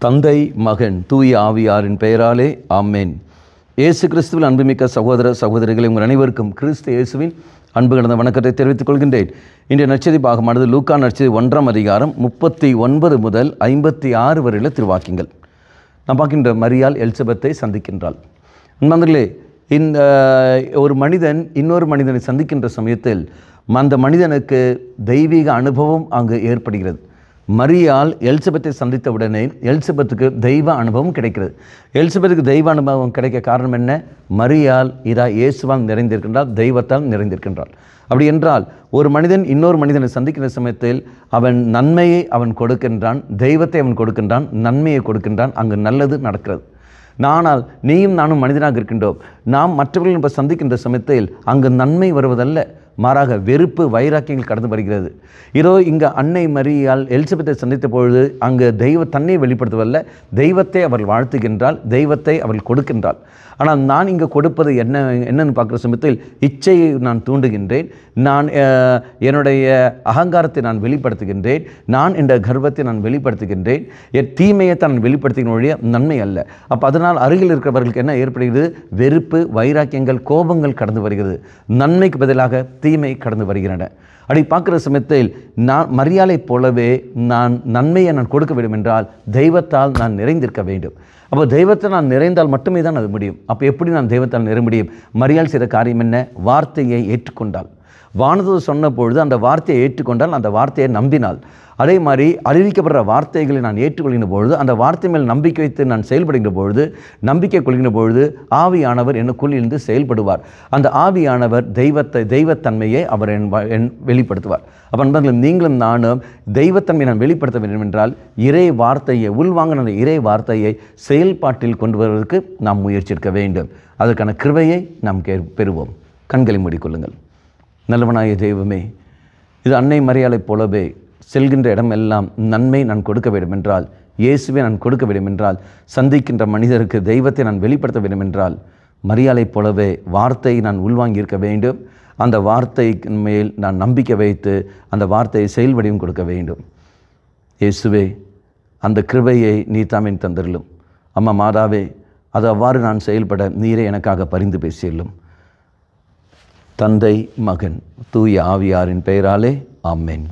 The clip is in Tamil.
தந்தை, மகன், தூய ஆவியாரின் பெயராலே ஆமென். இயேசு கிறிஸ்துவில் அன்புமிக்க சகோதர சகோதரிகளை உங்கள் அனைவருக்கும் கிறிஸ்து இயேசுவின் அன்பு கலந்த வணக்கத்தை தெரிவித்துக் கொள்கின்றேன். இன்றைய நற்செய்தி பாகமானது லூக்கா நற்செய்தி 1ஆம் அதிகாரம் 39 முதல் 56 வரையுள்ள திருவாக்கியங்கள். நாம் பார்க்கின்ற மரியாள் எலிசபெத்தை சந்திக்கின்றாள். நண்பர்களே, இந்த ஒரு மனிதன் இன்னொரு மனிதனை சந்திக்கின்ற சமயத்தில் அந்த மனிதனுக்கு தெய்வீக அனுபவம் அங்கு ஏற்படுகிறது. மரியாள் எலிசபெத்தை சந்தித்த உடனே எலிசபெத்துக்கு தெய்வ அனுபவம் கிடைக்கிறது. எலிசபெத்துக்கு தெய்வ அனுபவம் கிடைக்க காரணம் என்ன? மரியாள் இயேசுவால் நிறைந்திருக்கின்றாள், தெய்வத்தால் நிறைந்திருக்கின்றாள். அப்படி என்றால் ஒரு மனிதன் இன்னொரு மனிதனை சந்திக்கிற சமயத்தில் அவன் நன்மையை அவன் கொடுக்கின்றான், தெய்வத்தை அவன் கொடுக்கின்றான், நன்மையை கொடுக்கின்றான். அங்கு நல்லது நடக்கிறது. ஆனால் நீயும் நானும் மனிதனாக இருக்கின்றோம். நாம் மற்றவர்கள் இப்போ சந்திக்கின்ற சமயத்தில் அங்கு நன்மை வருவதல்ல, மாறாக வெறுப்பு, வைராக்கியங்கள் கடந்து வருகிறது. இங்கே அன்னை மரியாள் எலிசபெத்தை சந்தித்த பொழுது அங்கு தன்னை வெளிப்படுத்துவதல்ல, தெய்வத்தை அவள் வாழ்த்துகின்றாள், தெய்வத்தை அவள் கொடுக்கின்றாள். ஆனால் நான் இங்கே கொடுப்பது என்னன்னு பார்க்குற சமயத்தில் இச்சையை நான் தூண்டுகின்றேன், நான் என்னுடைய அகங்காரத்தை நான் வெளிப்படுத்துகின்றேன், நான் என்ற கர்வத்தை நான் வெளிப்படுத்துகின்றேன், என் தீமையை தான் வெளிப்படுத்துகின்ற வழிய நன்மை அல்ல. அப்போ அதனால் அருகில் இருக்கிறவர்களுக்கு என்ன ஏற்படுகிறது? வெறுப்பு, வைராக்கியங்கள், கோபங்கள் கடந்து வருகிறது. நன்மைக்கு பதிலாக தீமை கடந்து வருகின்றன. அப்படி பார்க்குற சமயத்தில் நான் மரியாளைப் போலவே நான் நன்மையை நான் கொடுக்க வேண்டும் என்றால் தெய்வத்தால் நான் நிறைந்திருக்க வேண்டும். அப்போ தெய்வத்தை நான் நிறைந்தால் மட்டுமே தான் அது முடியும். அப்போ எப்படி நான் தெய்வத்தால் நிறை முடியும்? மரியாள் செய்த காரியம் என்ன? வார்த்தையை ஏற்றுக்கொண்டாள். வானதூதர் சொன்ன பொழுது அந்த வார்த்தையை ஏற்றுக்கொண்டால், அந்த வார்த்தையை நம்பினாள். அதே மாதிரி அறிவிக்கப்படுற வார்த்தைகளை நான் ஏற்றுக்கொள்கின்ற பொழுது, அந்த வார்த்தை மேல் நம்பிக்கை வைத்து நான் செயல்படுகின்ற பொழுது, நம்பிக்கை கொள்கின்ற பொழுது ஆவியானவர் எனக்குள் இருந்து செயல்படுவார். அந்த ஆவியானவர் தெய்வத்தன்மையை அவர் வெளிப்படுத்துவார். அப்போ நண்பர்கள், நீங்களும் நானும் தெய்வத்தன்மையை நான் வெளிப்படுத்த வேண்டும் என்றால் இறை வார்த்தையை உள்வாங்கின இறை வார்த்தையை செயல்பாட்டில் கொண்டு வருவதற்கு நாம் முயற்சிக்க வேண்டும். அதற்கான கிருபையை நாம் பெறுவோம். கண்களை மூடிக்கொள்ளுங்கள். நல்லவனாய தெய்வமே, இது அன்னை மரியாளைப் போலவே செல்கின்ற இடமெல்லாம் நன்மை நான் கொடுக்க வேண்டும் என்றால், இயேசுவை நான் கொடுக்க வேண்டும் என்றால், சந்திக்கின்ற மனிதருக்கு தெய்வத்தை நான் வெளிப்படுத்த வேண்டும் என்றால், மரியாளைப் போலவே வார்த்தையை நான் உள்வாங்கி இருக்க வேண்டும். அந்த வார்த்தை மேல் நான் நம்பிக்கை வைத்து அந்த வார்த்தையை செயல்வடிவும் கொடுக்க வேண்டும். இயேசுவே, அந்த கிருபையை நீ தாமே தந்திரலும். அம்மா மாதாவே, அது அவ்வாறு நான் செயல்பட நீரே எனக்காக பரிந்து பேசியலும். தந்தை, மகன், தூய ஆவியாரின் பெயராலே ஆமென்.